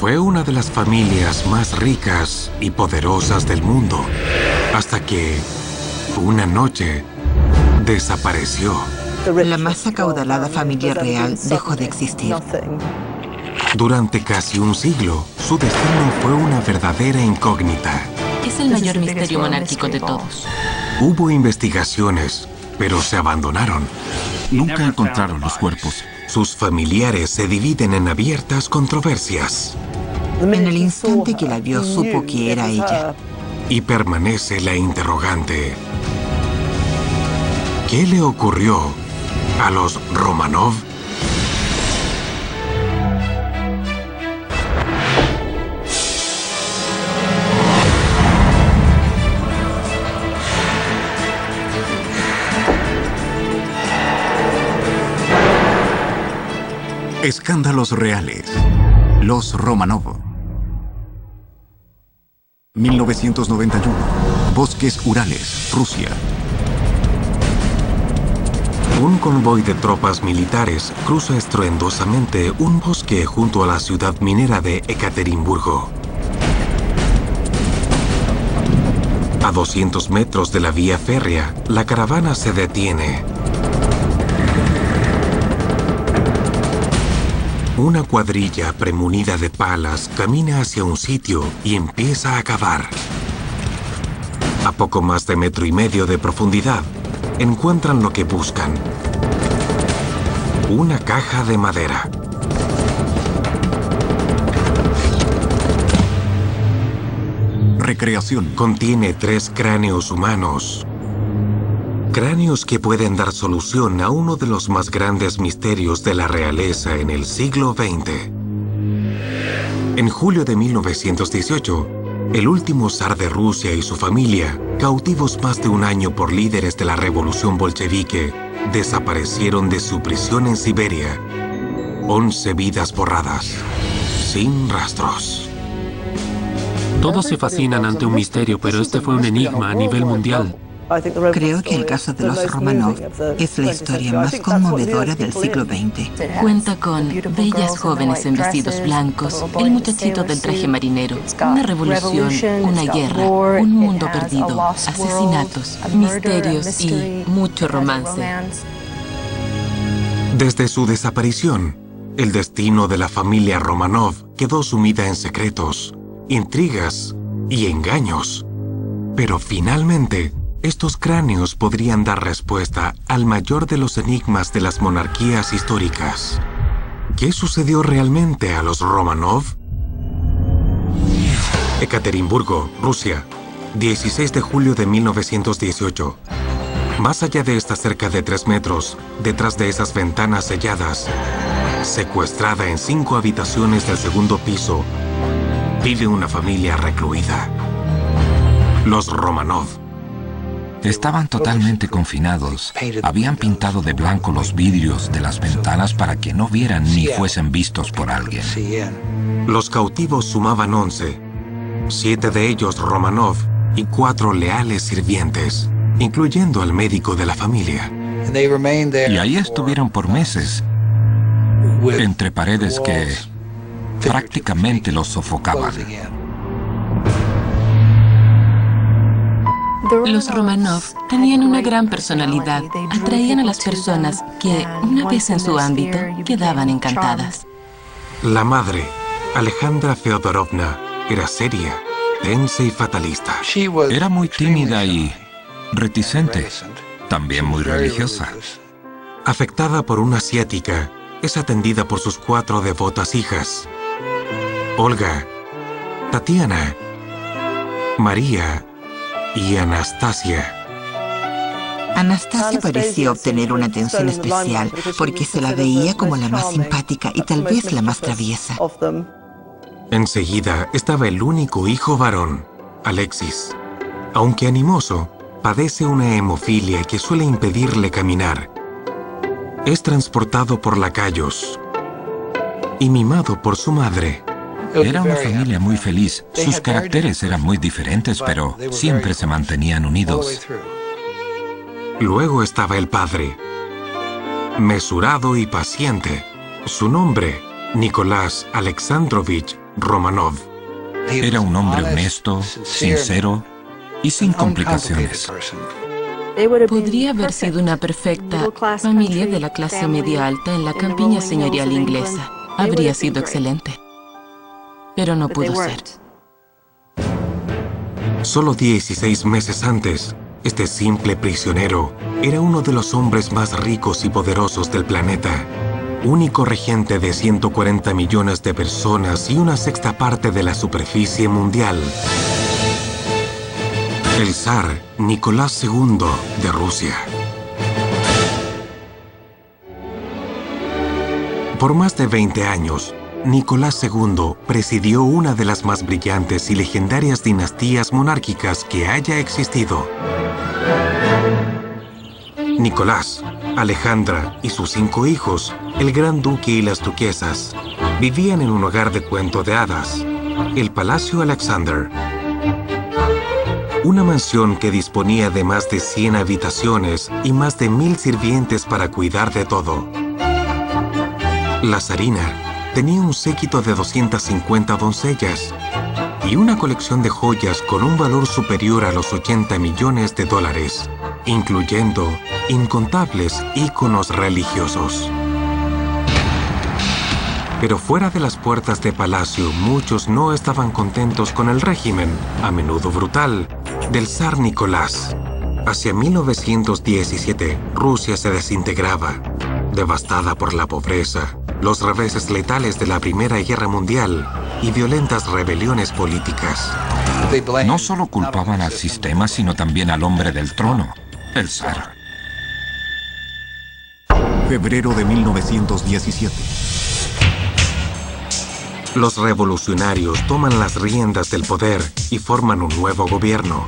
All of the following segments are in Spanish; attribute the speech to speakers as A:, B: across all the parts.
A: Fue una de las familias más ricas y poderosas del mundo, hasta que una noche desapareció.
B: La más acaudalada familia real dejó de existir.
A: Durante casi un siglo, su destino fue una verdadera incógnita.
C: Es el mayor misterio monárquico de todos.
A: Hubo investigaciones, pero se abandonaron.
D: Nunca encontraron los cuerpos.
A: Sus familiares se dividen en abiertas controversias.
B: En el instante que la vio, supo que era ella.
A: Y permanece la interrogante. ¿Qué le ocurrió a los Romanov?
D: Escándalos reales. Los Romanov. 1991. Bosques Urales, Rusia.
A: Un convoy de tropas militares cruza estruendosamente un bosque junto a la ciudad minera de Ekaterimburgo. A 200 metros de la vía férrea, la caravana se detiene. Una cuadrilla premunida de palas camina hacia un sitio y empieza a cavar. A poco más de 1,5 metros de profundidad, encuentran lo que buscan. Una caja de madera.
D: Recreación.
A: Contiene 3 cráneos humanos. Cráneos que pueden dar solución a uno de los más grandes misterios de la realeza en el siglo XX. En julio de 1918, el último zar de Rusia y su familia, cautivos más de un año por líderes de la revolución bolchevique, desaparecieron de su prisión en Siberia. 11 vidas borradas, sin rastros.
E: Todos se fascinan ante un misterio, pero este fue un enigma a nivel mundial.
B: Creo que el caso de los Romanov es la historia más conmovedora del siglo XX.
C: Cuenta con bellas jóvenes en vestidos blancos, el muchachito del traje marinero, una revolución, una guerra, un mundo perdido, asesinatos, misterios y mucho romance.
A: Desde su desaparición, el destino de la familia Romanov quedó sumida en secretos, intrigas y engaños. Pero finalmente, estos cráneos podrían dar respuesta al mayor de los enigmas de las monarquías históricas. ¿Qué sucedió realmente a los Romanov? Ekaterimburgo, Rusia, 16 de julio de 1918. Más allá de esta cerca de 3 metros, detrás de esas ventanas selladas, secuestrada en 5 habitaciones del segundo piso, vive una familia recluida. Los Romanov.
F: Estaban totalmente confinados. Habían pintado de blanco los vidrios de las ventanas para que no vieran ni fuesen vistos por alguien.
A: Los cautivos sumaban 11, 7 de ellos Romanov y 4 leales sirvientes, incluyendo al médico de la familia.
F: Y ahí estuvieron por meses, entre paredes que prácticamente los sofocaban.
C: Los Romanov tenían una gran personalidad. Atraían a las personas que, una vez en su ámbito, quedaban encantadas.
A: La madre, Alejandra Feodorovna, era seria, tensa y fatalista.
F: Era muy tímida y reticente, también muy religiosa.
A: Afectada por una ciática, es atendida por sus 4 devotas hijas: Olga, Tatiana, María y Anastasia.
B: Anastasia parecía obtener una atención especial porque se la veía como la más simpática y tal vez la más traviesa.
A: Enseguida estaba el único hijo varón, Alexis. Aunque animoso, padece una hemofilia que suele impedirle caminar. Es transportado por lacayos y mimado por su madre.
F: Era una familia muy feliz. Sus caracteres eran muy diferentes, pero siempre se mantenían unidos.
A: Luego estaba el padre, mesurado y paciente. Su nombre, Nicolás Alexandrovich Romanov.
F: Era un hombre honesto, sincero y sin complicaciones.
C: Podría haber sido una perfecta familia de la clase media alta en la campiña señorial inglesa. Habría sido excelente. Pero no pudo ser.
A: Solo 16 meses antes, este simple prisionero era uno de los hombres más ricos y poderosos del planeta. Único regente de 140 millones de personas y una sexta parte de la superficie mundial. El zar Nicolás II de Rusia. Por más de 20 años, Nicolás II presidió una de las más brillantes y legendarias dinastías monárquicas que haya existido. Nicolás, Alejandra y sus 5 hijos, el gran duque y las duquesas, vivían en un hogar de cuento de hadas, el Palacio Alexander. Una mansión que disponía de más de 100 habitaciones y más de 1000 sirvientes para cuidar de todo. La zarina tenía un séquito de 250 doncellas y una colección de joyas con un valor superior a los 80 millones de dólares, incluyendo incontables íconos religiosos. Pero fuera de las puertas de palacio, muchos no estaban contentos con el régimen, a menudo brutal, del zar Nicolás. Hacia 1917, Rusia se desintegraba, devastada por la pobreza, los reveses letales de la Primera Guerra Mundial y violentas rebeliones políticas.
F: No solo culpaban al sistema, sino también al hombre del trono, el zar.
D: Febrero de 1917.
A: Los revolucionarios toman las riendas del poder y forman un nuevo gobierno.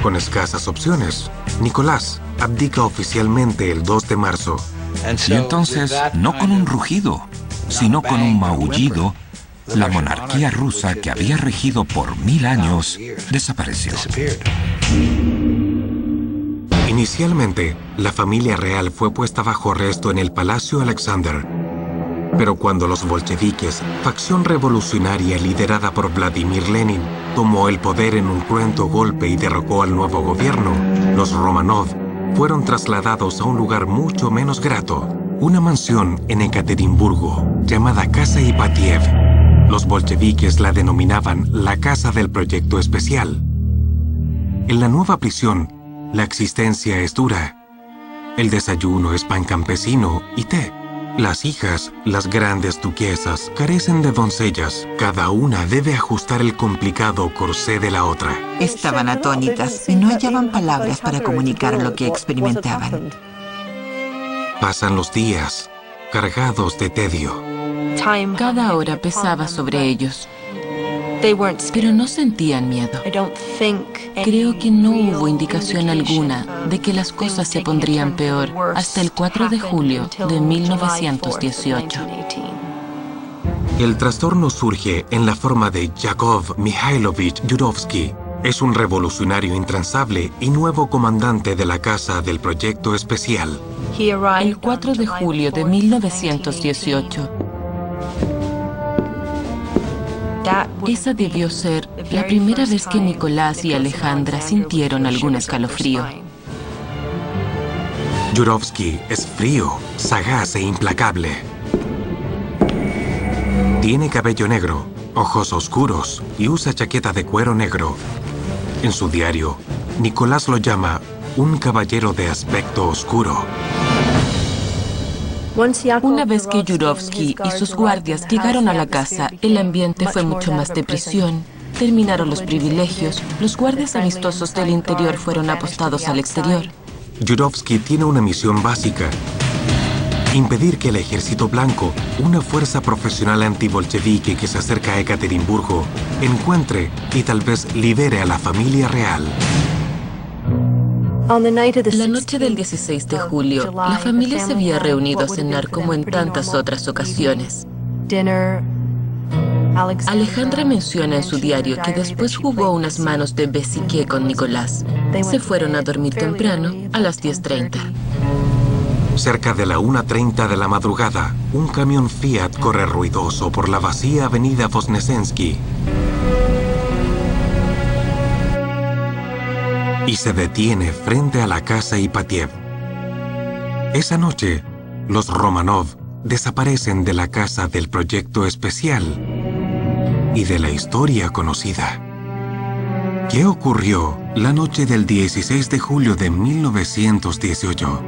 A: Con escasas opciones, Nicolás abdica oficialmente el 2 de marzo.
F: Y entonces, no con un rugido, sino con un maullido, la monarquía rusa que había regido por 1000 años desapareció.
A: Inicialmente, la familia real fue puesta bajo arresto en el Palacio Alexander. Pero cuando los bolcheviques, facción revolucionaria liderada por Vladimir Lenin, tomó el poder en un cruento golpe y derrocó al nuevo gobierno, los Romanov fueron trasladados a un lugar mucho menos grato, una mansión en Ekaterimburgo, llamada Casa Ipatiev. Los bolcheviques la denominaban la Casa del Proyecto Especial. En la nueva prisión, la existencia es dura. El desayuno es pan campesino y té. Las hijas, las grandes duquesas, carecen de doncellas. Cada una debe ajustar el complicado corsé de la otra.
B: Estaban atónitas y no hallaban palabras para comunicar lo que experimentaban.
A: Pasan los días, cargados de tedio.
C: Cada hora pesaba sobre ellos, pero no sentían miedo. Creo que no hubo indicación alguna de que las cosas se pondrían peor hasta el 4 de julio de 1918.
A: El trastorno surge en la forma de Yakov Mikhailovich Yurovsky. Es un revolucionario intransable y nuevo comandante de la Casa del Proyecto Especial.
C: El 4 de julio de 1918. Esa debió ser la primera vez que Nicolás y Alejandra sintieron algún escalofrío.
A: Yurovsky es frío, sagaz e implacable. Tiene cabello negro, ojos oscuros y usa chaqueta de cuero negro. En su diario, Nicolás lo llama un caballero de aspecto oscuro.
C: Una vez que Yurovsky y sus guardias llegaron a la casa, el ambiente fue mucho más de prisión. Terminaron los privilegios. Los guardias amistosos del interior fueron apostados al exterior.
A: Yurovsky tiene una misión básica: impedir que el Ejército Blanco, una fuerza profesional antibolchevique que se acerca a Ekaterimburgo, encuentre y tal vez libere a la familia real.
C: La noche del 16 de julio, la familia se había reunido a cenar como en tantas otras ocasiones. Alejandra menciona en su diario que después jugó unas manos de bésique con Nicolás. Se fueron a dormir temprano, a las 10:30.
A: Cerca de la 1:30 de la madrugada, un camión Fiat corre ruidoso por la vacía avenida Vosnesensky y se detiene frente a la casa Ipatiev. Esa noche, los Romanov desaparecen de la casa del proyecto especial y de la historia conocida. ¿Qué ocurrió la noche del 16 de julio de 1918?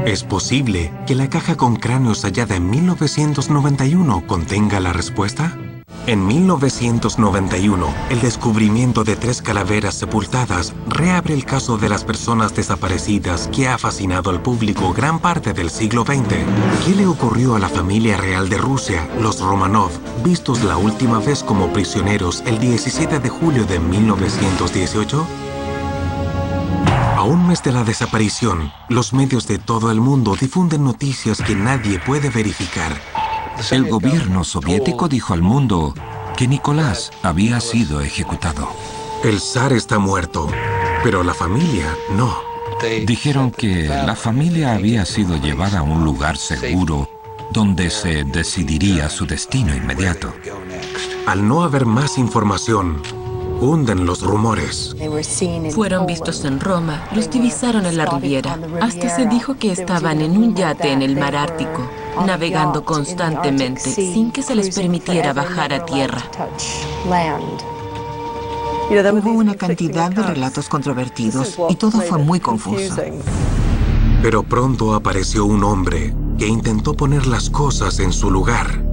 A: ¿Es posible que la caja con cráneos hallada en 1991 contenga la respuesta? En 1991, el descubrimiento de 3 calaveras sepultadas reabre el caso de las personas desaparecidas que ha fascinado al público gran parte del siglo XX. ¿Qué le ocurrió a la familia real de Rusia, los Romanov, vistos la última vez como prisioneros el 17 de julio de 1918? A un mes de la desaparición, los medios de todo el mundo difunden noticias que nadie puede verificar.
F: El gobierno soviético dijo al mundo que Nicolás había sido ejecutado.
A: El zar está muerto, pero la familia no.
F: Dijeron que la familia había sido llevada a un lugar seguro donde se decidiría su destino inmediato.
A: Al no haber más información, hunden los rumores.
C: Fueron vistos en Roma, los divisaron en la Riviera. Hasta se dijo que estaban en un yate en el mar Ártico, navegando constantemente, sin que se les permitiera bajar a tierra.
B: Hubo una cantidad de relatos controvertidos y todo fue muy confuso.
A: Pero pronto apareció un hombre que intentó poner las cosas en su lugar.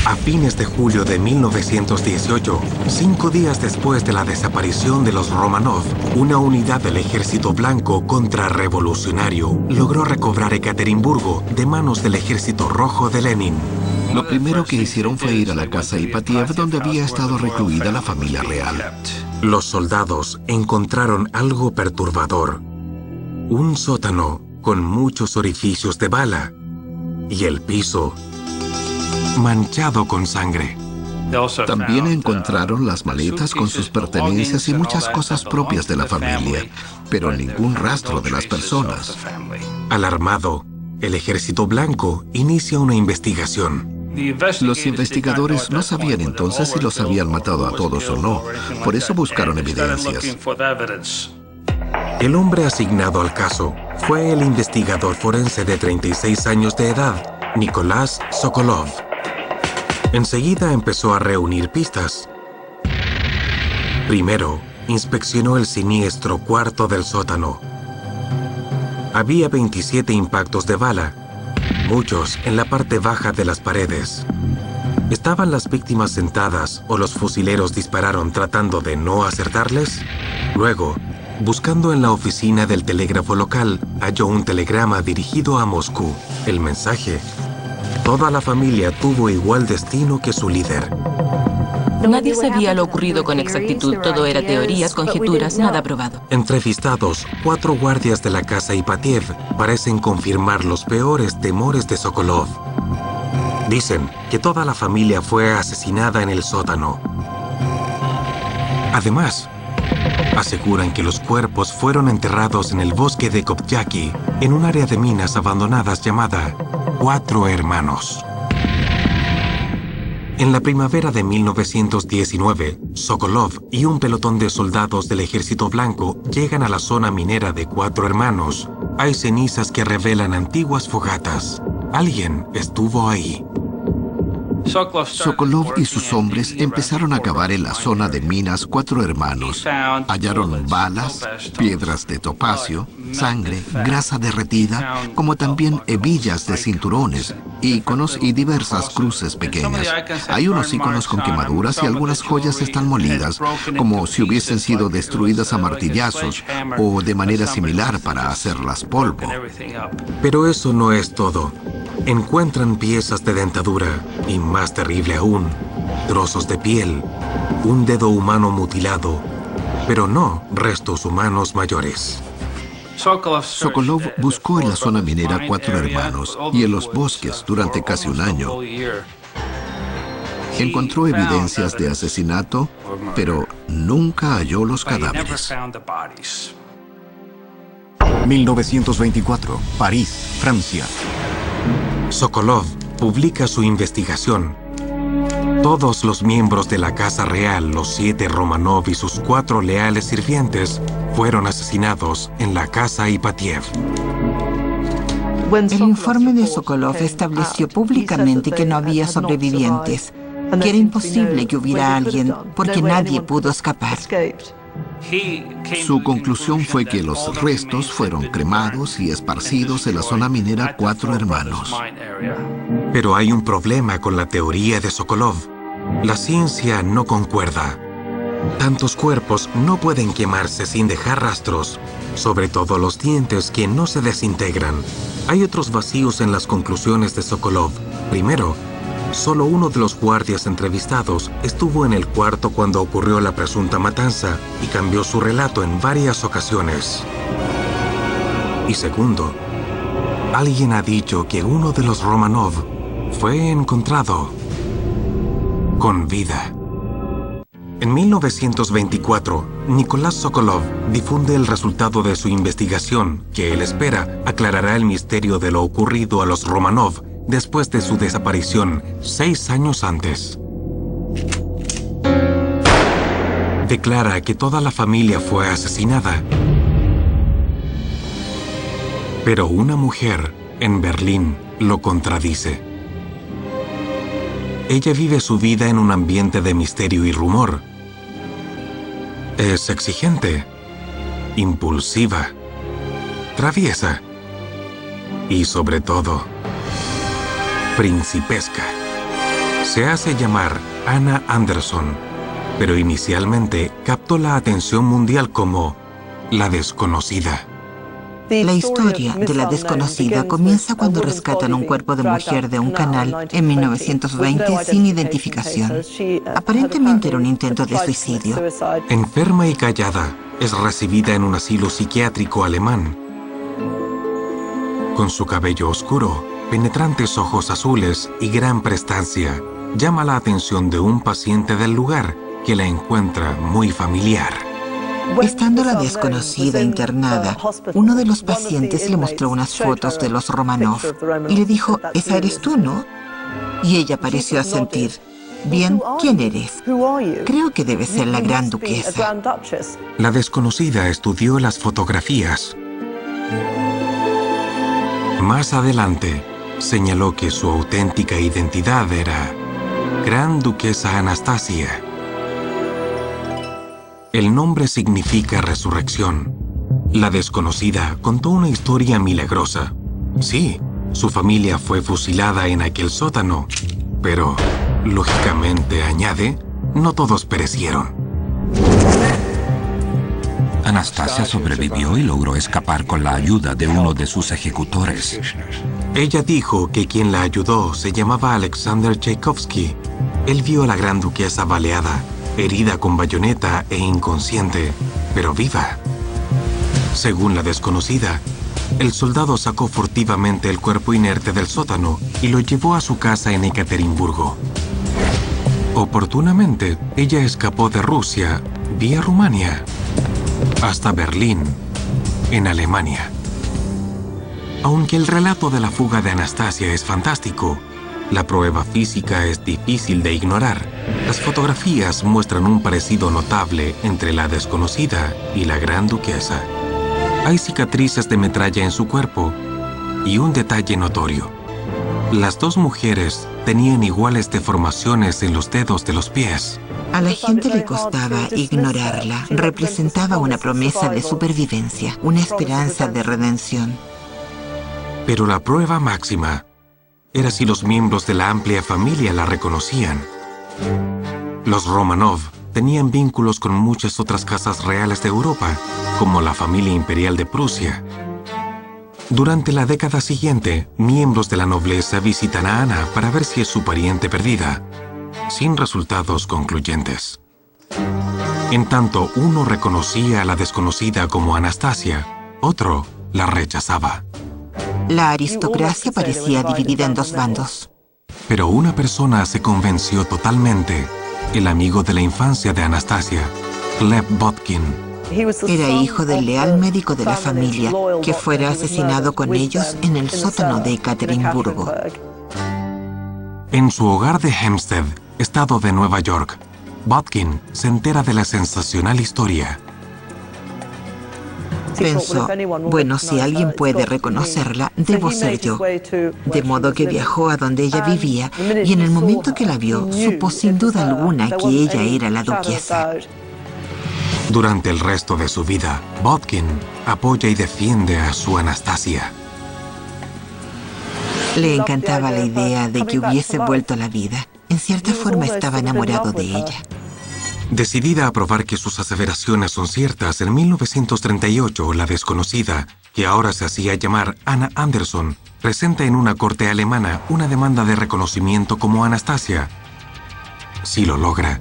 A: A fines de julio de 1918, 5 días después de la desaparición de los Romanov, una unidad del Ejército Blanco contrarrevolucionario logró recobrar Ekaterimburgo de manos del Ejército Rojo de Lenin.
G: Lo primero que hicieron fue ir a la casa Ipatiev, donde había estado recluida la familia real.
A: Los soldados encontraron algo perturbador. Un sótano con muchos orificios de bala y el piso manchado con sangre.
G: También encontraron las maletas con sus pertenencias y muchas cosas propias de la familia, pero ningún rastro de las personas.
A: Alarmado, el Ejército Blanco inicia una investigación.
G: Los investigadores no sabían entonces si los habían matado a todos o no, por eso buscaron evidencias.
A: El hombre asignado al caso fue el investigador forense de 36 años de edad, Nicolás Sokolov. Enseguida empezó a reunir pistas. Primero, inspeccionó el siniestro cuarto del sótano. Había 27 impactos de bala, muchos en la parte baja de las paredes. ¿Estaban las víctimas sentadas o los fusileros dispararon tratando de no acertarles? Luego, buscando en la oficina del telégrafo local, halló un telegrama dirigido a Moscú. El mensaje: toda la familia tuvo igual destino que su líder.
C: Nadie sabía lo ocurrido con exactitud. Todo era teorías, conjeturas, nada probado.
A: Entrevistados, 4 guardias de la casa Ipatiev parecen confirmar los peores temores de Sokolov. Dicen que toda la familia fue asesinada en el sótano. Además, aseguran que los cuerpos fueron enterrados en el bosque de Kopyaki, en un área de minas abandonadas llamada Cuatro Hermanos. En la primavera de 1919, Sokolov y un pelotón de soldados del Ejército Blanco llegan a la zona minera de Cuatro Hermanos. Hay cenizas que revelan antiguas fogatas. Alguien estuvo ahí.
G: Sokolov y sus hombres empezaron a cavar en la zona de minas Cuatro Hermanos. Hallaron balas, piedras de topacio, sangre, grasa derretida, como también hebillas de cinturones, íconos y diversas cruces pequeñas. Hay unos íconos con quemaduras y algunas joyas están molidas, como si hubiesen sido destruidas a martillazos o de manera similar para hacerlas polvo.
A: Pero eso no es todo. Encuentran piezas de dentadura y, más terrible aún, trozos de piel, un dedo humano mutilado, pero no restos humanos mayores.
G: Sokolov buscó en la zona minera Cuatro Hermanos y en los bosques durante casi un año. Encontró evidencias de asesinato, pero nunca halló los cadáveres.
D: 1924, París, Francia.
A: Sokolov publica su investigación. Todos los miembros de la Casa Real, los 7 Romanov y sus 4 leales sirvientes, fueron asesinados en la Casa Ipatiev.
B: El informe de Sokolov estableció públicamente que no había sobrevivientes, que era imposible que hubiera alguien porque nadie pudo escapar.
G: Su conclusión fue que los restos fueron cremados y esparcidos en la zona minera Cuatro Hermanos.
A: Pero hay un problema con la teoría de Sokolov. La ciencia no concuerda. Tantos cuerpos no pueden quemarse sin dejar rastros, sobre todo los dientes que no se desintegran. Hay otros vacíos en las conclusiones de Sokolov. Primero, solo uno de los guardias entrevistados estuvo en el cuarto cuando ocurrió la presunta matanza y cambió su relato en varias ocasiones. Y segundo, alguien ha dicho que uno de los Romanov fue encontrado con vida. En 1924, Nikolás Sokolov difunde el resultado de su investigación, que él espera aclarará el misterio de lo ocurrido a los Romanov después de su desaparición 6 años antes. Declara que toda la familia fue asesinada. Pero una mujer en Berlín lo contradice. Ella vive su vida en un ambiente de misterio y rumor. Es exigente, impulsiva, traviesa y, sobre todo, principesca. Se hace llamar Anna Anderson, pero inicialmente captó la atención mundial como la desconocida.
B: La historia de la desconocida comienza cuando rescatan un cuerpo de mujer de un canal en 1920 sin identificación. Aparentemente era un intento de suicidio.
A: Enferma y callada, es recibida en un asilo psiquiátrico alemán. Con su cabello oscuro, penetrantes ojos azules y gran prestancia, llama la atención de un paciente del lugar que la encuentra muy familiar.
B: Estando la desconocida internada, uno de los pacientes le mostró unas fotos de los Romanov y le dijo, «Esa eres tú, ¿no?» Y ella pareció asentir. «Bien, ¿quién eres?» «Creo que debe ser la gran duquesa».
A: La desconocida estudió las fotografías. Más adelante, señaló que su auténtica identidad era Gran Duquesa Anastasia. El nombre significa resurrección. La desconocida contó una historia milagrosa. Sí, su familia fue fusilada en aquel sótano, pero, lógicamente, añade, no todos perecieron.
F: Anastasia sobrevivió y logró escapar con la ayuda de uno de sus ejecutores.
A: Ella dijo que quien la ayudó se llamaba Alexander Tchaikovsky. Él vio a la gran duquesa baleada, herida con bayoneta e inconsciente, pero viva. Según la desconocida, el soldado sacó furtivamente el cuerpo inerte del sótano y lo llevó a su casa en Ekaterimburgo. Oportunamente, ella escapó de Rusia vía Rumania hasta Berlín, en Alemania. Aunque el relato de la fuga de Anastasia es fantástico, la prueba física es difícil de ignorar. Las fotografías muestran un parecido notable entre la desconocida y la gran duquesa. Hay cicatrices de metralla en su cuerpo y un detalle notorio. Las dos mujeres tenían iguales deformaciones en los dedos de los pies.
B: A la gente le costaba ignorarla. Representaba una promesa de supervivencia, una esperanza de redención.
A: Pero la prueba máxima era si los miembros de la amplia familia la reconocían. Los Romanov tenían vínculos con muchas otras casas reales de Europa, como la familia imperial de Prusia. Durante la década siguiente, miembros de la nobleza visitan a Ana para ver si es su pariente perdida, sin resultados concluyentes. En tanto, uno reconocía a la desconocida como Anastasia, otro la rechazaba.
B: La aristocracia parecía dividida en dos bandos.
A: Pero una persona se convenció totalmente, el amigo de la infancia de Anastasia, Gleb Botkin.
B: Era hijo del leal médico de la familia, que fuera asesinado con ellos en el sótano de Ekaterimburgo.
A: En su hogar de Hempstead, estado de Nueva York, Botkin se entera de la sensacional historia.
B: Pensó, bueno, si alguien puede reconocerla, debo ser yo. De modo que viajó a donde ella vivía y en el momento que la vio, supo sin duda alguna que ella era la duquesa.
A: Durante el resto de su vida, Botkin apoya y defiende a su Anastasia.
B: Le encantaba la idea de que hubiese vuelto a la vida. En cierta forma estaba enamorado de ella.
A: Decidida a probar que sus aseveraciones son ciertas, en 1938, la desconocida, que ahora se hacía llamar Anna Anderson, presenta en una corte alemana una demanda de reconocimiento como Anastasia. Si lo logra,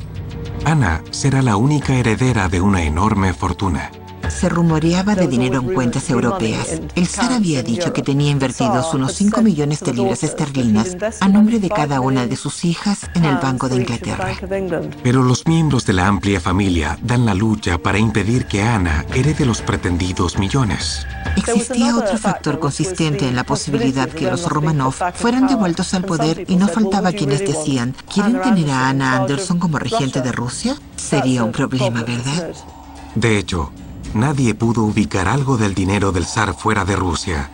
A: Anna será la única heredera de una enorme fortuna.
B: Se rumoreaba de dinero en cuentas europeas. El zar había dicho que tenía invertidos unos 5 millones de libras esterlinas a nombre de cada una de sus hijas en el Banco de Inglaterra.
A: Pero los miembros de la amplia familia dan la lucha para impedir que Anna herede los pretendidos millones.
B: Existía otro factor consistente en la posibilidad que los Romanov fueran devueltos al poder y no faltaba quienes decían, ¿quieren tener a Anna Anderson como regente de Rusia? Sería un problema, ¿verdad?
A: De hecho, nadie pudo ubicar algo del dinero del zar fuera de Rusia.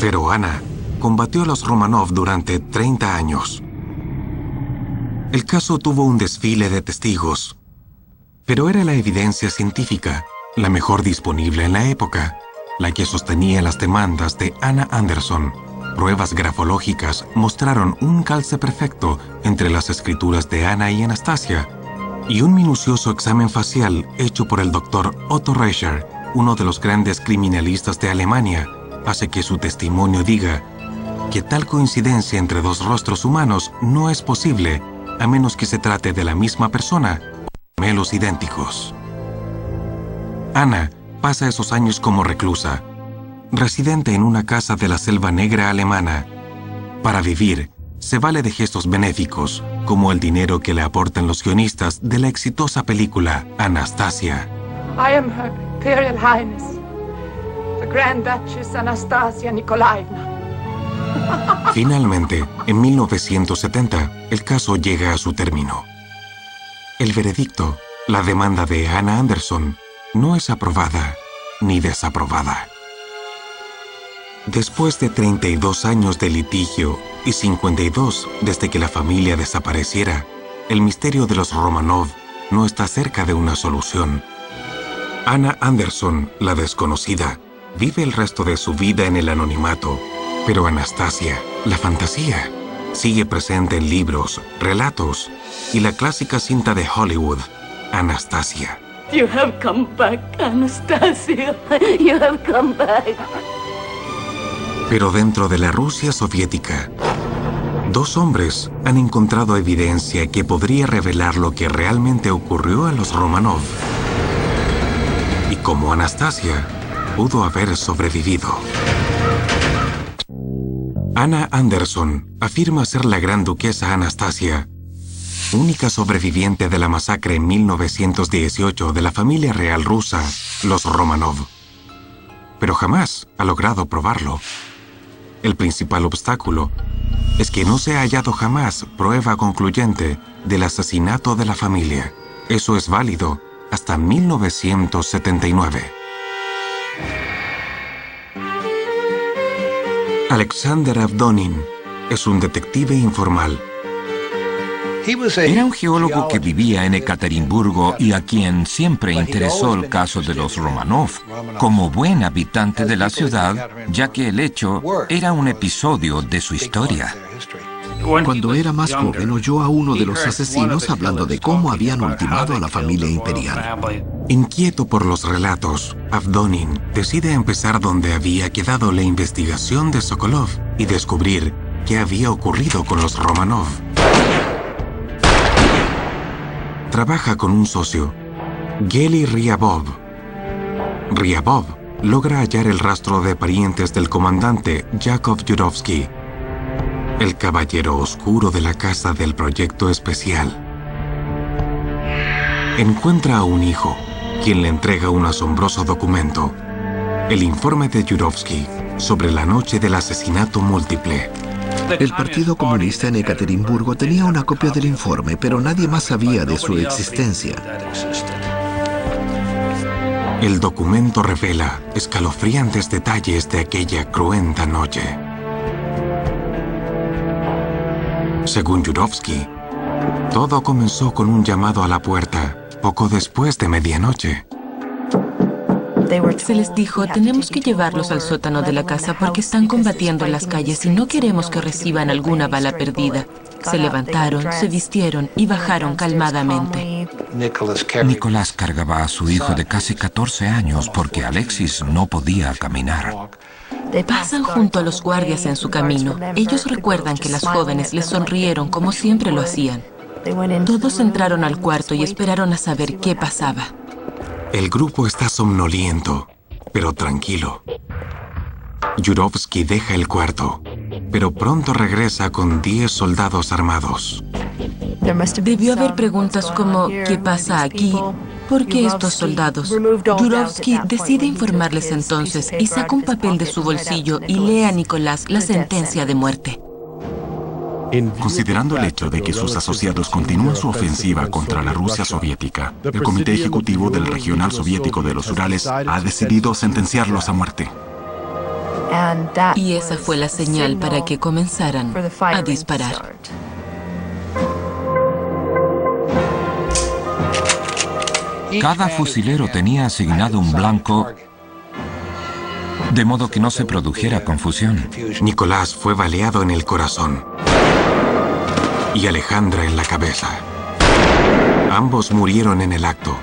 A: Pero Anna combatió a los Romanov durante 30 años. El caso tuvo un desfile de testigos, pero era la evidencia científica, la mejor disponible en la época, la que sostenía las demandas de Anna Anderson. Pruebas grafológicas mostraron un calce perfecto entre las escrituras de Anna y Anastasia, y un minucioso examen facial hecho por el doctor Otto Reicher, uno de los grandes criminalistas de Alemania, hace que su testimonio diga que tal coincidencia entre dos rostros humanos no es posible a menos que se trate de la misma persona o gemelos idénticos. Anna pasa esos años como reclusa, residente en una casa de la Selva Negra alemana. Para vivir, se vale de gestos benéficos, como el dinero que le aportan los guionistas de la exitosa película Anastasia.
H: I am Her Imperial Highness, the Grand Duchess Anastasia Nikolaevna.
A: Finalmente, en 1970, el caso llega a su término. El veredicto, la demanda de Anna Anderson, no es aprobada ni desaprobada. Después de 32 años de litigio y 52 desde que la familia desapareciera, el misterio de los Romanov no está cerca de una solución. Anna Anderson, la desconocida, vive el resto de su vida en el anonimato, pero Anastasia, la fantasía, sigue presente en libros, relatos y la clásica cinta de Hollywood, Anastasia.
C: You have come back, Anastasia. You have come back.
A: Pero dentro de la Rusia soviética, dos hombres han encontrado evidencia que podría revelar lo que realmente ocurrió a los Romanov y cómo Anastasia pudo haber sobrevivido. Anna Anderson afirma ser la gran duquesa Anastasia, única sobreviviente de la masacre en 1918 de la familia real rusa, los Romanov. Pero jamás ha logrado probarlo. El principal obstáculo es que no se ha hallado jamás prueba concluyente del asesinato de la familia. Eso es válido hasta 1979. Alexander Avdonin es un detective informal.
F: Era un geólogo que vivía en Ekaterimburgo y a quien siempre interesó el caso de los Romanov, como buen habitante de la ciudad, ya que el hecho era un episodio de su historia.
G: Cuando era más joven, oyó a uno de los asesinos hablando de cómo habían ultimado a la familia imperial.
A: Inquieto por los relatos, Avdonin decide empezar donde había quedado la investigación de Sokolov y descubrir qué había ocurrido con los Romanov. Trabaja con un socio, Geli Ryabov. Ryabov logra hallar el rastro de parientes del comandante Yakov Yurovsky, el caballero oscuro de la casa del proyecto especial. Encuentra a un hijo, quien le entrega un asombroso documento, el informe de Yurovsky sobre la noche del asesinato múltiple.
G: El Partido Comunista en Ekaterimburgo tenía una copia del informe, pero nadie más sabía de su existencia.
A: El documento revela escalofriantes detalles de aquella cruenta noche. Según Yurovsky, todo comenzó con un llamado a la puerta poco después de medianoche.
C: Se les dijo, tenemos que llevarlos al sótano de la casa porque están combatiendo en las calles y no queremos que reciban alguna bala perdida. Se levantaron, se vistieron y bajaron calmadamente.
F: Nicolás cargaba a su hijo de casi 14 años porque Alexis no podía caminar.
C: Pasan junto a los guardias en su camino. Ellos recuerdan que las jóvenes les sonrieron como siempre lo hacían. Todos entraron al cuarto y esperaron a saber qué pasaba.
A: El grupo está somnoliento, pero tranquilo. Yurovsky deja el cuarto, pero pronto regresa con 10 soldados armados.
C: Debió haber preguntas como, ¿qué pasa aquí? ¿Por qué estos soldados? Yurovsky decide informarles entonces y saca un papel de su bolsillo y lee a Nicolás la sentencia de muerte.
D: Considerando el hecho de que sus asociados continúan su ofensiva contra la Rusia soviética, el Comité Ejecutivo del Regional Soviético de los Urales ha decidido sentenciarlos a muerte.
C: Y esa fue la señal para que comenzaran a disparar.
F: Cada fusilero tenía asignado un blanco, de modo que no se produjera confusión.
A: Nicolás fue baleado en el corazón y Alejandra en la cabeza. Ambos murieron en el acto.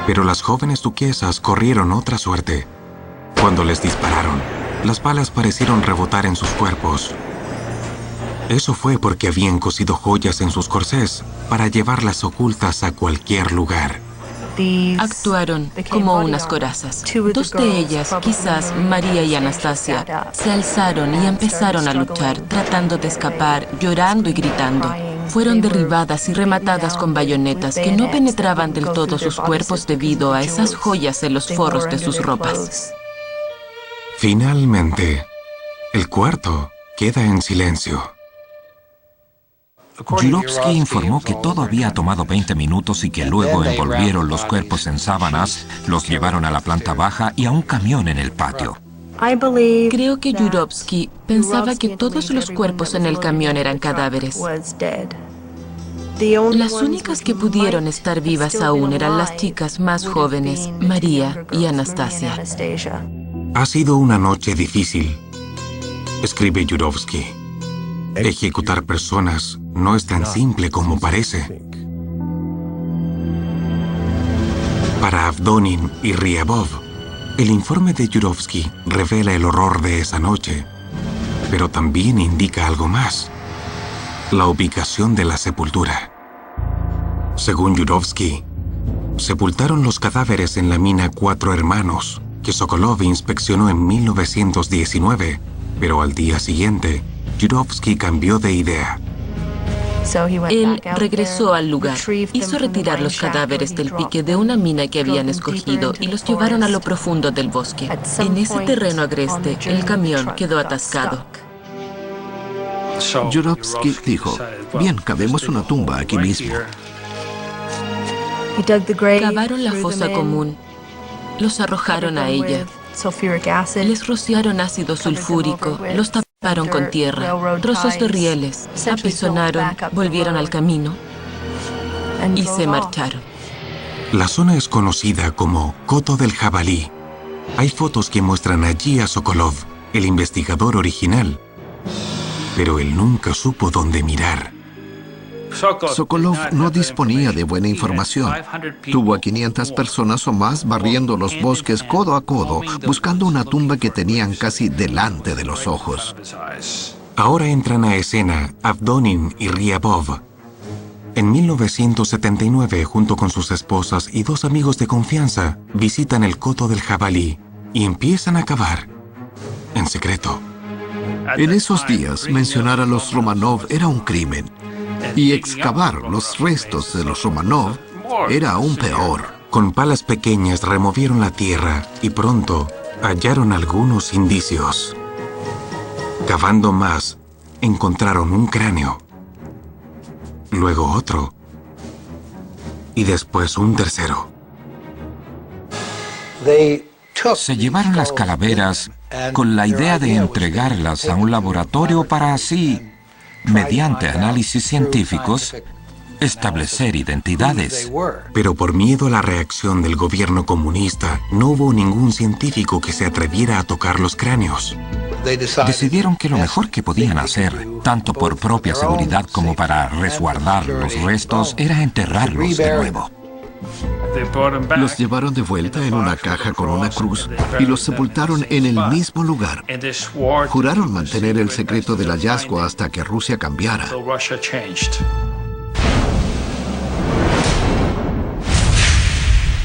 A: Pero las jóvenes duquesas corrieron otra suerte. Cuando les dispararon, las balas parecieron rebotar en sus cuerpos. Eso fue porque habían cosido joyas en sus corsés para llevarlas ocultas a cualquier lugar.
C: Actuaron como unas corazas. Dos de ellas, quizás María y Anastasia, se alzaron y empezaron a luchar, tratando de escapar, llorando y gritando. Fueron derribadas y rematadas con bayonetas que no penetraban del todo sus cuerpos debido a esas joyas en los forros de sus ropas.
A: Finalmente, el cuarto queda en silencio.
F: Yurovsky informó que todo había tomado 20 minutos y que luego envolvieron los cuerpos en sábanas, los llevaron a la planta baja y a un camión en el patio.
C: Creo que Yurovsky pensaba que todos los cuerpos en el camión eran cadáveres. Las únicas que pudieron estar vivas aún eran las chicas más jóvenes, María y Anastasia.
A: Ha sido una noche difícil, escribe Yurovsky. Ejecutar personas no es tan simple como parece. Para Avdonin y Ryabov, el informe de Yurovsky revela el horror de esa noche, pero también indica algo más: la ubicación de la sepultura. Según Yurovsky, sepultaron los cadáveres en la mina Cuatro Hermanos, que Sokolov inspeccionó en 1919, pero al día siguiente, Yurovsky cambió de idea.
C: Él regresó al lugar, hizo retirar los cadáveres del pique de una mina que habían escogido y los llevaron a lo profundo del bosque. En ese terreno agreste, el camión quedó atascado.
G: Yurovsky dijo, bien, cavemos una tumba aquí mismo.
C: Cavaron la fosa común, los arrojaron a ella, les rociaron ácido sulfúrico, los taparon con tierra, trozos de rieles, apisonaron, volvieron al camino y se marcharon.
A: La zona es conocida como Coto del Jabalí. Hay fotos que muestran allí a Sokolov, el investigador original, pero él nunca supo dónde mirar.
G: Sokolov no disponía de buena información. Tuvo a 500 personas o más barriendo los bosques codo a codo, buscando una tumba que tenían casi delante de los ojos.
A: Ahora entran a escena Avdonin y Ryabov. En 1979, junto con sus esposas y dos amigos de confianza, visitan el Coto del Jabalí y empiezan a cavar, en secreto.
G: En esos días, mencionar a los Romanov era un crimen. Y excavar los restos de los Romanov era aún peor.
A: Con palas pequeñas removieron la tierra y pronto hallaron algunos indicios. Cavando más, encontraron un cráneo, luego otro y después un tercero.
F: Se llevaron las calaveras con la idea de entregarlas a un laboratorio para así, mediante análisis científicos, establecer identidades.
A: Pero por miedo a la reacción del gobierno comunista, no hubo ningún científico que se atreviera a tocar los cráneos.
F: Decidieron que lo mejor que podían hacer, tanto por propia seguridad como para resguardar los restos, era enterrarlos de nuevo.
G: Los llevaron de vuelta en una caja con una cruz y los sepultaron en el mismo lugar. Juraron mantener el secreto del hallazgo hasta que Rusia cambiara.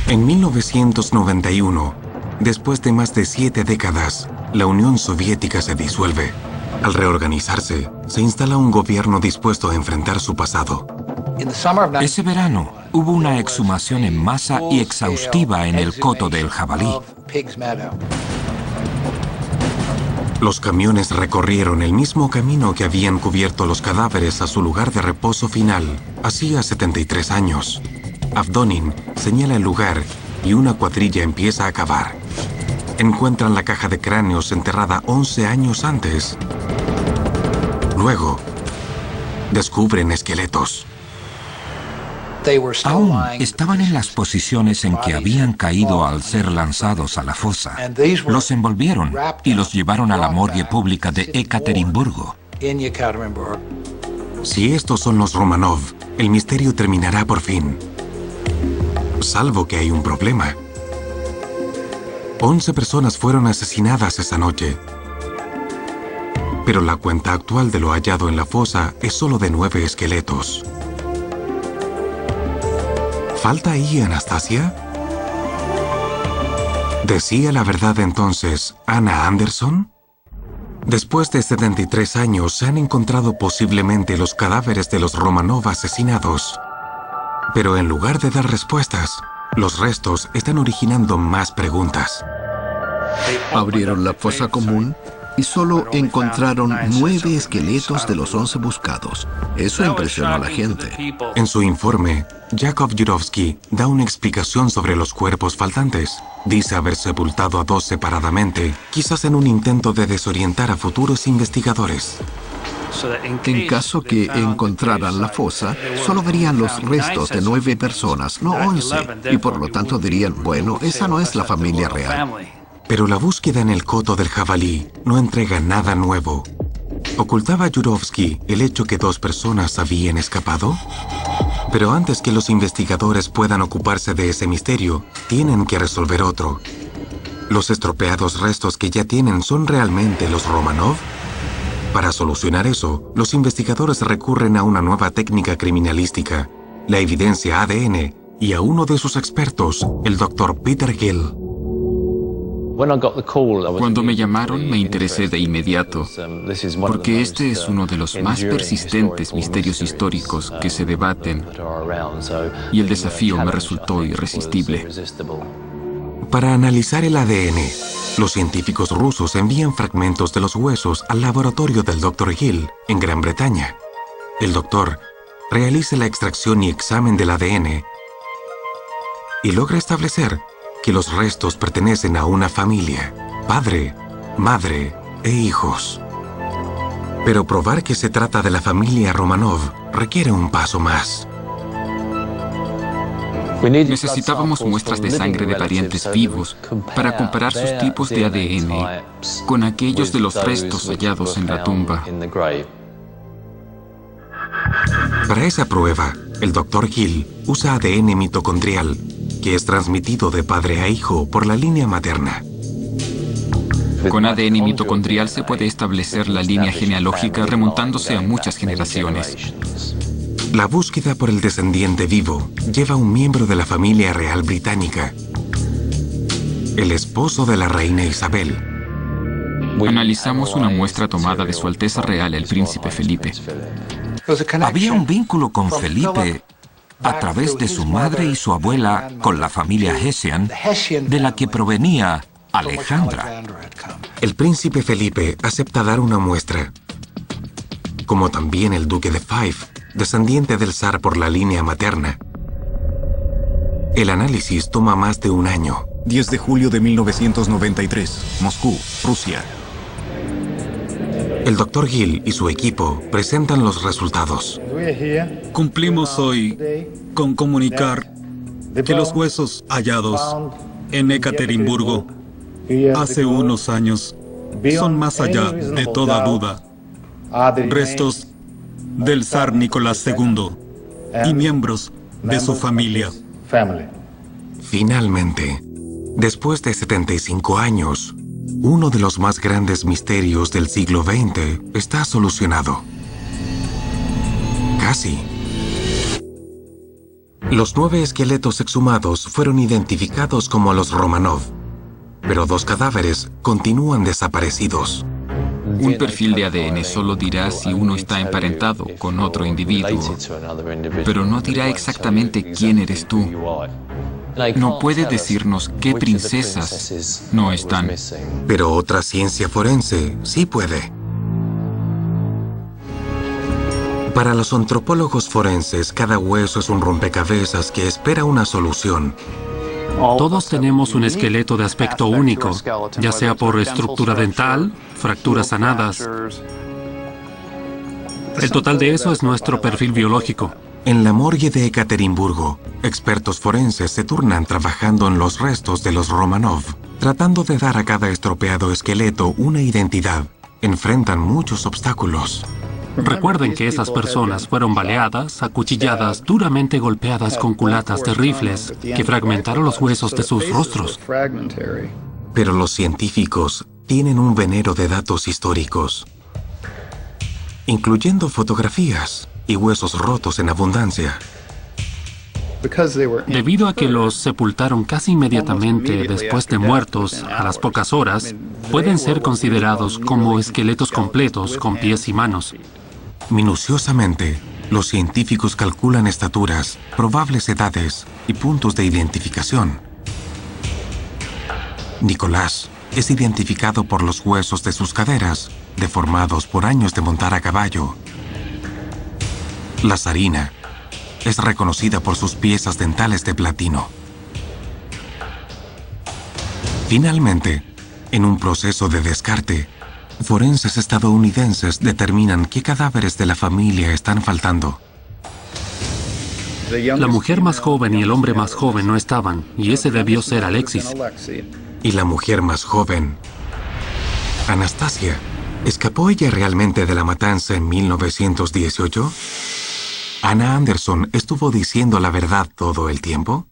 A: En 1991, después de más de 7 décadas, la Unión Soviética se disuelve. Al reorganizarse, se instala un gobierno dispuesto a enfrentar su pasado.
F: Ese verano hubo una exhumación en masa y exhaustiva en el coto del jabalí.
A: Los camiones recorrieron el mismo camino que habían cubierto los cadáveres a su lugar de reposo final, hacía 73 años. Avdonin señala el lugar y una cuadrilla empieza a cavar. Encuentran la caja de cráneos enterrada 11 años antes. Luego, descubren esqueletos.
F: Aún estaban en las posiciones en que habían caído al ser lanzados a la fosa. Los envolvieron y los llevaron a la morgue pública de Ekaterimburgo.
A: Si estos son los Romanov, el misterio terminará por fin. Salvo que hay un problema. 11 personas fueron asesinadas esa noche. Pero la cuenta actual de lo hallado en la fosa es solo de 9 esqueletos. ¿Falta ahí Anastasia? ¿Decía la verdad entonces Anna Anderson? Después de 73 años se han encontrado posiblemente los cadáveres de los Romanov asesinados. Pero en lugar de dar respuestas, los restos están originando más preguntas.
G: Abrieron la fosa común y solo encontraron 9 esqueletos de los 11 buscados. Eso impresionó a la gente.
A: En su informe, Yakov Yurovsky da una explicación sobre los cuerpos faltantes. Dice haber sepultado a 2 separadamente, quizás en un intento de desorientar a futuros investigadores.
G: En caso que encontraran la fosa, solo verían los restos de 9 personas, no 11, y por lo tanto dirían, bueno, esa no es la familia real.
A: Pero la búsqueda en el coto del jabalí no entrega nada nuevo. ¿Ocultaba Yurovsky el hecho que 2 personas habían escapado? Pero antes que los investigadores puedan ocuparse de ese misterio, tienen que resolver otro. ¿Los estropeados restos que ya tienen son realmente los Romanov? Para solucionar eso, los investigadores recurren a una nueva técnica criminalística, la evidencia ADN, y a uno de sus expertos, el Dr. Peter Gill.
I: Cuando me llamaron, me interesé de inmediato, porque este es uno de los más persistentes misterios históricos que se debaten, y el desafío me resultó irresistible.
A: Para analizar el ADN, los científicos rusos envían fragmentos de los huesos al laboratorio del Dr. Gill, en Gran Bretaña. El doctor realiza la extracción y examen del ADN y logra establecer que los restos pertenecen a una familia, padre, madre e hijos. Pero probar que se trata de la familia Romanov requiere un paso más.
I: Necesitábamos muestras de sangre de parientes vivos para comparar sus tipos de ADN con aquellos de los restos hallados en la tumba.
A: Para esa prueba, el Dr. Gill usa ADN mitocondrial, que es transmitido de padre a hijo por la línea materna.
I: Con ADN mitocondrial se puede establecer la línea genealógica remontándose a muchas generaciones.
A: La búsqueda por el descendiente vivo lleva a un miembro de la familia real británica, el esposo de la reina Isabel.
I: Analizamos una muestra tomada de Su Alteza Real el Príncipe Felipe.
F: Había un vínculo con Felipe a través de su madre y su abuela con la familia Hessian, de la que provenía Alejandra.
A: El príncipe Felipe acepta dar una muestra, como también el duque de Fife, descendiente del zar por la línea materna. El análisis toma más de un año.
D: 10 de julio de 1993, Moscú, Rusia.
A: El Dr. Gill y su equipo presentan los resultados.
J: Cumplimos hoy con comunicar que los huesos hallados en Ekaterimburgo hace unos años son más allá de toda duda restos del zar Nicolás II y miembros de su familia.
A: Finalmente, después de 75 años, uno de los más grandes misterios del siglo XX está solucionado. Casi. Los 9 esqueletos exhumados fueron identificados como los Romanov, pero 2 cadáveres continúan desaparecidos.
I: Un perfil de ADN solo dirá si uno está emparentado con otro individuo, pero no dirá exactamente quién eres tú. No puede decirnos qué princesas no están.
A: Pero otra ciencia forense sí puede. Para los antropólogos forenses, cada hueso es un rompecabezas que espera una solución.
E: Todos tenemos un esqueleto de aspecto único, ya sea por estructura dental, fracturas sanadas. El total de eso es nuestro perfil biológico.
A: En la morgue de Ekaterimburgo, expertos forenses se turnan trabajando en los restos de los Romanov, tratando de dar a cada estropeado esqueleto una identidad. Enfrentan muchos obstáculos.
E: Recuerden que esas personas fueron baleadas, acuchilladas, duramente golpeadas con culatas de rifles que fragmentaron los huesos de sus rostros.
A: Pero los científicos tienen un venero de datos históricos, incluyendo fotografías y huesos rotos en abundancia.
E: Debido a que los sepultaron casi inmediatamente después de muertos, a las pocas horas, pueden ser considerados como esqueletos completos con pies y manos.
A: Minuciosamente, los científicos calculan estaturas, probables edades y puntos de identificación. Nicolás es identificado por los huesos de sus caderas, deformados por años de montar a caballo. La zarina es reconocida por sus piezas dentales de platino. Finalmente, en un proceso de descarte, forenses estadounidenses determinan qué cadáveres de la familia están faltando.
E: La mujer más joven y el hombre más joven no estaban, y ese debió ser Alexis.
A: Y la mujer más joven, Anastasia, ¿escapó ella realmente de la matanza en 1918? ¿Anna Anderson estuvo diciendo la verdad todo el tiempo?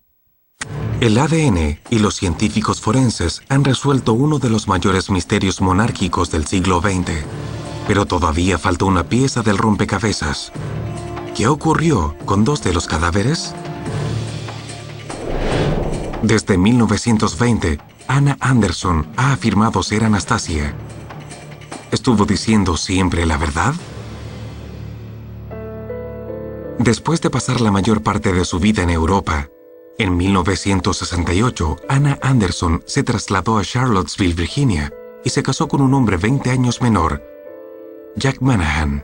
A: El ADN y los científicos forenses han resuelto uno de los mayores misterios monárquicos del siglo XX, pero todavía falta una pieza del rompecabezas. ¿Qué ocurrió con 2 de los cadáveres? Desde 1920, Anna Anderson ha afirmado ser Anastasia. ¿Estuvo diciendo siempre la verdad? Después de pasar la mayor parte de su vida en Europa, en 1968, Anna Anderson se trasladó a Charlottesville, Virginia, y se casó con un hombre 20 años menor, Jack Manahan.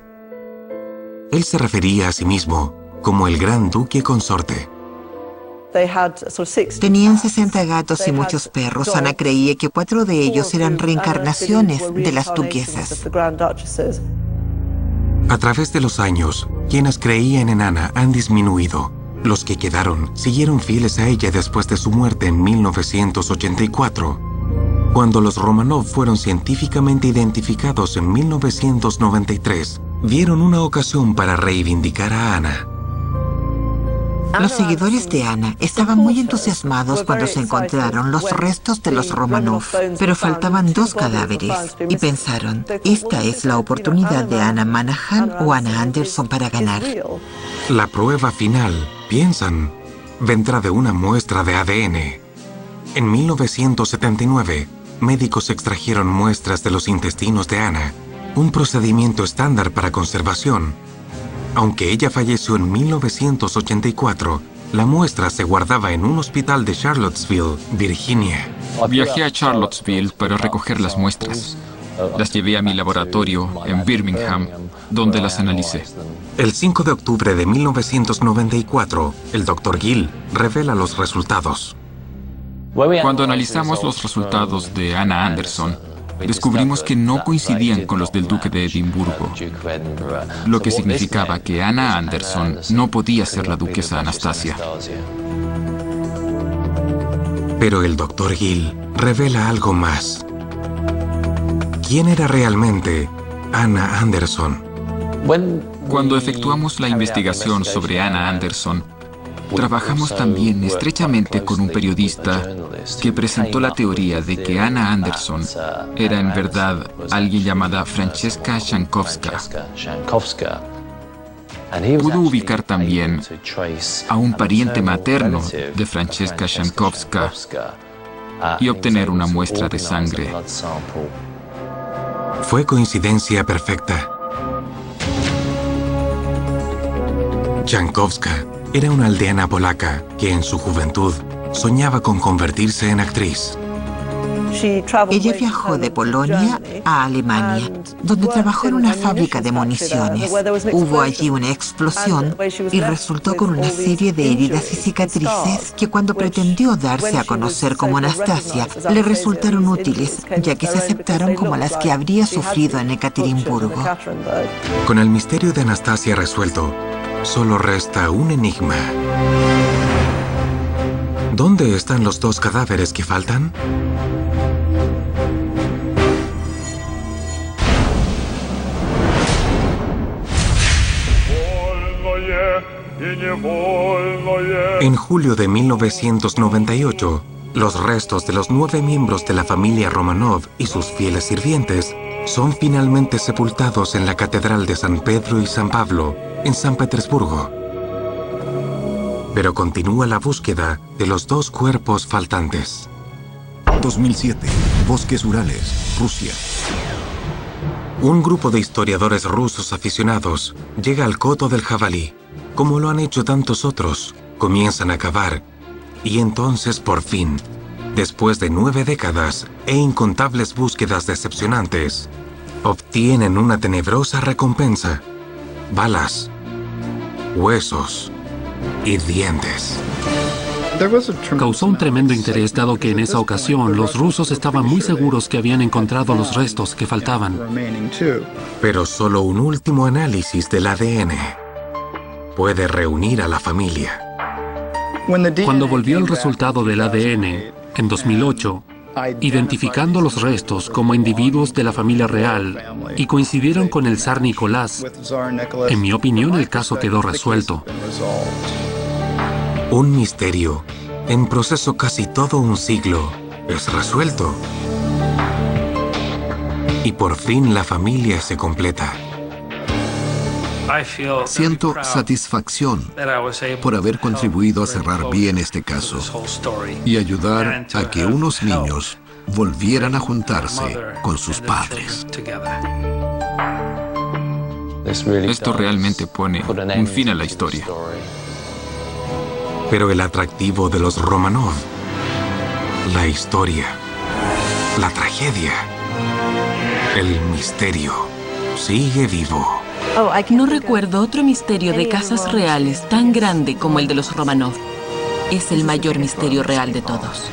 A: Él se refería a sí mismo como el Gran Duque Consorte.
B: Tenían 60 gatos y muchos perros. Ana creía que 4 de ellos eran reencarnaciones de las duquesas.
A: A través de los años, quienes creían en Ana han disminuido. Los que quedaron siguieron fieles a ella después de su muerte en 1984. Cuando los Romanov fueron científicamente identificados en 1993, vieron una ocasión para reivindicar a Ana.
B: Los seguidores de Ana estaban muy entusiasmados cuando se encontraron los restos de los Romanov, pero faltaban 2 cadáveres y pensaron, esta es la oportunidad de Anna Manahan o Anna Anderson para ganar.
A: La prueba final, piensan, vendrá de una muestra de ADN. En 1979, médicos extrajeron muestras de los intestinos de Ana, un procedimiento estándar para conservación. Aunque ella falleció en 1984, la muestra se guardaba en un hospital de Charlottesville, Virginia.
I: Viajé a Charlottesville para recoger las muestras. Las llevé a mi laboratorio en Birmingham, donde las analicé.
A: El 5 de octubre de 1994, el Dr. Gill revela los resultados.
I: Cuando analizamos los resultados de Anna Anderson, descubrimos que no coincidían con los del Duque de Edimburgo, lo que significaba que Anna Anderson no podía ser la duquesa Anastasia.
A: Pero el Dr. Gill revela algo más. ¿Quién era realmente Anna Anderson?
I: Cuando efectuamos la investigación sobre Anna Anderson, trabajamos también estrechamente con un periodista que presentó la teoría de que Anna Anderson era en verdad alguien llamada Francesca Szankowska. Pudo ubicar también a un pariente materno de Francesca Szankowska y obtener una muestra de sangre.
A: Fue coincidencia perfecta. Szankowska era una aldeana polaca que en su juventud soñaba con convertirse en actriz.
B: Ella viajó de Polonia a Alemania, donde trabajó en una fábrica de municiones. Hubo allí una explosión y resultó con una serie de heridas y cicatrices que cuando pretendió darse a conocer como Anastasia, le resultaron útiles, ya que se aceptaron como las que habría sufrido en Ekaterimburgo.
A: Con el misterio de Anastasia resuelto, solo resta un enigma. ¿Dónde están los dos cadáveres que faltan? En julio de 1998, los restos de los 9 miembros de la familia Romanov y sus fieles sirvientes son finalmente sepultados en la Catedral de San Pedro y San Pablo, en San Petersburgo. Pero continúa la búsqueda de los 2 cuerpos faltantes.
K: 2007, Bosques Urales, Rusia.
A: Un grupo de historiadores rusos aficionados llega al coto del jabalí. Como lo han hecho tantos otros, comienzan a cavar. Y entonces, por fin, después de 9 décadas e incontables búsquedas decepcionantes, obtienen una tenebrosa recompensa: balas, huesos y dientes.
E: Causó un tremendo interés dado que en esa ocasión los rusos estaban muy seguros que habían encontrado los restos que faltaban.
A: Pero solo un último análisis del ADN puede reunir a la familia.
E: Cuando volvió el resultado del ADN, en 2008, identificando los restos como individuos de la familia real y coincidieron con el zar Nicolás, en mi opinión el caso quedó resuelto.
A: Un misterio, en proceso casi todo un siglo, es resuelto. Y por fin la familia se completa.
G: Siento satisfacción por haber contribuido a cerrar bien este caso y ayudar a que unos niños volvieran a juntarse con sus padres.
I: Esto realmente pone un fin a la historia.
A: Pero el atractivo de los Romanov, la historia, la tragedia, el misterio, sigue vivo.
C: No recuerdo otro misterio de casas reales tan grande como el de los Romanov. Es el mayor misterio real de todos.